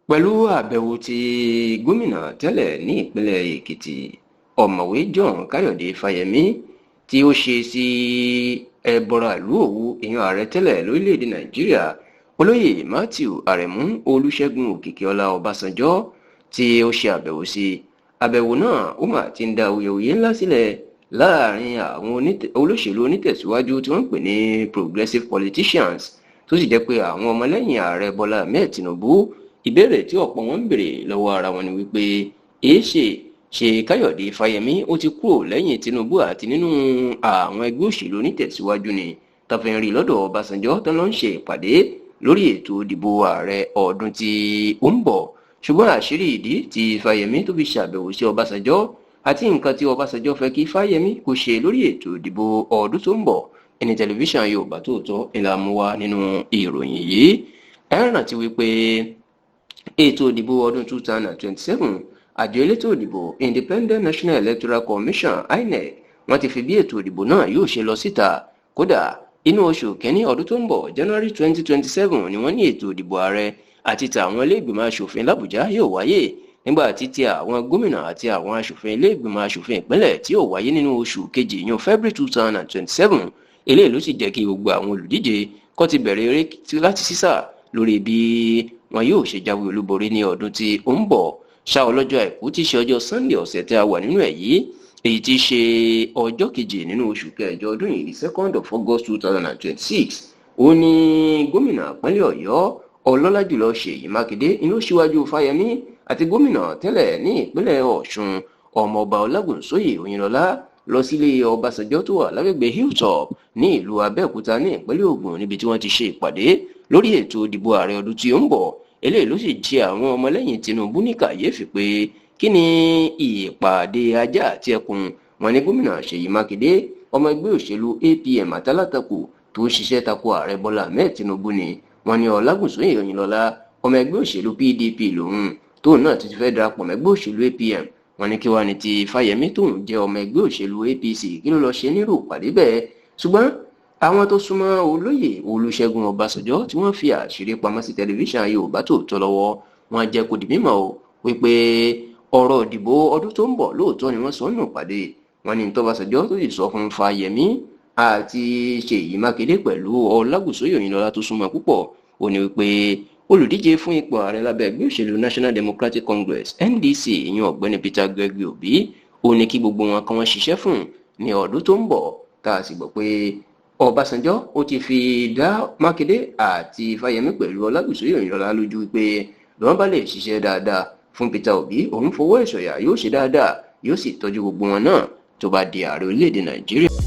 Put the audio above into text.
pẹ̀lú àbẹ̀wò tí gómìnà tẹ́lẹ̀ ní ìpínlẹ̀ Èkìtì ọ̀mọ̀wé John Káyọ̀dé Fáyẹmí tí ó ṣe sí ẹbọra ìlú Òwu ìyẹn ààrẹ tẹ́lẹ̀ lórílẹ̀‐èdè Nàìjíríà olóyè Matthew Aremu Olúṣẹ́gun Òkìkíọlá Ọbásanjọ́ tí ó ṣe àbẹ̀wò sí. Àbẹ̀wò náà ó mà ti ń dá awuyewuye ńlá sílẹ̀ láàrin àwọn olóṣèlú onítẹ̀síwájú tí wọ́n ń pè ní progressive politicians tó sì jẹ́ pé àwọn ọmọlẹ́yìn ààrẹ Bọ́lá Ahmed Tinubu ìbéèrè tí ọ̀pọ̀ wọn ń béèrè lọ́wọ́ ara wọn ni wípé ṣe Káyọ̀dé Fáyẹmí ó ti kúrò lẹ́yìn Tinubu àti nínú àwọn ẹgbẹ́ òṣèlú onítẹ̀síwájú ni tàfihàn rí lọ́dọ̀ Ọbásanjọ́ tó lọ ń ṣe ìpàdé lórí ètò ìdìbò ààrẹ ọdún tí ó ń bọ̀. Ṣùgbọ́n àṣírí ìdí tí Fáyẹmí tó fi ṣàbẹ̀wò sí Ọbásanjọ́ àti nǹkan tí Ọbásanjọ́ fẹ́ kí Fáyẹmí kó ṣe lórí ètò ìdìbò ọdún tó ń bọ̀ ẹni tẹlifíṣàn Yorùbá Tòótọ́ ìlàmú wa nínú ìròyìn yìí. Ẹ rántí wípé ètò ìdìbò ọdún 2027 àjọ elétò ìdìbò Independent National Electoral Commission INEC wọ́n ti fi bí ètò ìdìbò náà yóò ṣe lọ síta. Kódà inú oṣù kẹ́ni ọdún tó ń bọ̀ January 2027 ni wọ́n ní ètò ìdìbò ààrẹ àti tàwọn ilé-ìgbìmọ̀ aṣòfin l'Àbújá yóò wáyé nígbà tí ti àwọn gómìnà àti àwọn aṣòfin ilé-ìgbìmọ̀ aṣòfin ìpínlẹ̀ tí yóò wáyé nínú oṣù kejì yún February 2027. Eléyìí ló sì jẹ́ kí gbogbo àwọn olùdíje kó ti bẹ̀rẹ̀ eré láti sísà lórí bí wọn yóò ṣe jáwé olúborí ní ọdún tí ó ń bọ̀. Ṣá ọlọ́jọ́ àìkú tí ṣe ọjọ́ Sunday ọ̀sẹ̀ tí a wà nínú ẹ̀ yìí èyí tí ṣe ọjọ́ kejì nínú oṣù kẹjọ ọdún yìí 2nd of August 2026 ó ní gómìnà ìpínlẹ̀ Ọ̀yọ́ ọlọ́lá jùlọ Ṣèyí Mákindé inú síwájú Fáyẹmí àti gómìnà tẹ́lẹ̀ ní ìpínlẹ̀ Ọ̀ṣun ọmọọba Ọlágúnsóyè Òyìnlọ́lá lọ sílé Ọbásanjọ́ tó wà lágbègbè Hilltop ní ìlú Abẹ́òkúta ní ìpínlẹ̀ Ògùn níbi tí wọ́n ti ṣe ìpàdé lórí ètò ìdìbò ààrẹ ọdún tí ó ń bọ̀. Eléyìí ló sì jẹ àwọn ọmọlẹ́yìn Tinubu ní kàyéfì pé kí ni ìpàdé ajá àti ẹkùn wọn ní gómìnà Ṣèyí Mákindé ọmọ ẹgbẹ́ òṣèlú APM àtàlátakò tó ń ṣiṣẹ́ tako ààrẹ Bọ́lá Ahmed Tinubu ni wọ́n ní Ọlágúnsóyè Òyìnlọ́lá ọmọ ẹgbẹ́ òṣèlú PDP lòun tóun náà ti fẹ́ darapọ̀ mẹ́gbẹ́ òṣèlú APM wọ́n ní kí wá ní ti Fáyẹmí tóun jẹ́ ọmọ ẹgbẹ́ òṣèlú APC kí ló lọ ṣe nírú ìpàdé bẹ́ẹ̀. Ṣùgbọ́n àwọn tó súnmọ́ olóyè Olúṣẹ́gun Ọbásanjọ́ tí wọ́n fi àṣírí pamọ́ sí tẹlifíṣàn Yorùbá Tòótọ́ lọ́wọ́ wọn jẹ́ kó di mímọ̀ o wípé ọ̀rọ̀ ìdìbò ọdún tó ń bọ̀ lóòótọ́ ni wọ́n sọ nù pàdé. Wọ́n ní tọ́básanjọ́ tó sì sọ fún Fáyẹmí àti Ṣèyí Mákindé pẹ̀lú Ọlágúnsóyè Òyìnlọ́lá tó súnmọ́ púpọ̀ ó ní wípé olùdíje fún ipò ààrẹ lábẹ́ ẹgbẹ́ òṣèlú National Democratic Congress NDC ìyẹn ọ̀gbẹ́ni Peter Gregory Obi ó ní kí gbogbo wọn kan wọ́n ṣiṣẹ́ fún ní ọdún tó ń bọ̀ tá a sì gbọ́ pé Ọbásanjọ́ ó ti fi dá Mákindé àti Fáyẹmí pẹ̀lú Ọlágúnsóyè Òyìnlọ́lá lójú wípé bí wọ́n bá lè ṣiṣẹ́ dáadáa fún Peter Obi òun fowó ẹ̀sọ̀yà yóò ṣe dáadáa yóò sì tọ́jú gbogbo wọn náà tó bá di ààrẹ orílẹ̀-èdè Nàìjíríà.